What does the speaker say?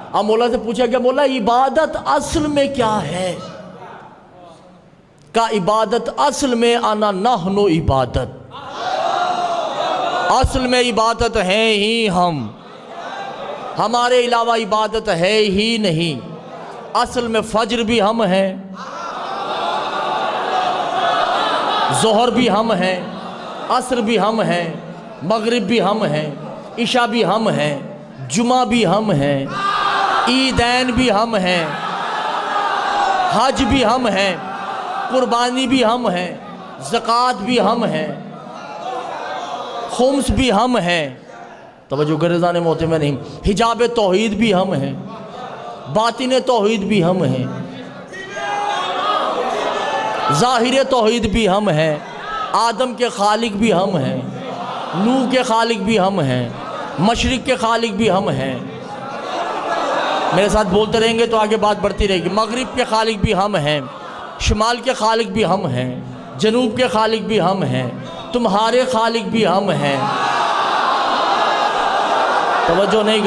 अब मौला से पूछा गया, मौला इबादत असल में क्या है? का इबादत असल में आना नहनु इबादत, असल में इबादत है ही हम, हमारे अलावा इबादत है ही नहीं। असल में फज्र भी हम हैं, ज़ोहर भी हम हैं, असर भी हम हैं, मगरिब भी हम हैं, इशा भी हम हैं, जुमा भी हम हैं, ईदैन भी हम हैं, हज भी हम हैं, कुर्बानी भी हम हैं, ज़कात भी हम हैं, खुम्स भी हम हैं। तवज्जो गरज़ान मोते में नहीं, हिजाब तौहीद भी हम हैं, बातिन तौहीद भी हम हैं, ज़ाहिर तौहीद भी हम हैं, आदम के खालिक भी हम हैं, नूह के खालिक भी हम हैं, मशरिक़ के खालिक भी हम हैं। मेरे साथ बोलते रहेंगे तो आगे बात बढ़ती रहेगी। मगरिब के खालिक भी हम हैं, शुमाल के खालिक भी हम हैं, जनूब के खालिक भी हम हैं, तुम्हारे खालिक भी हम हैं। तवज्जो नहीं।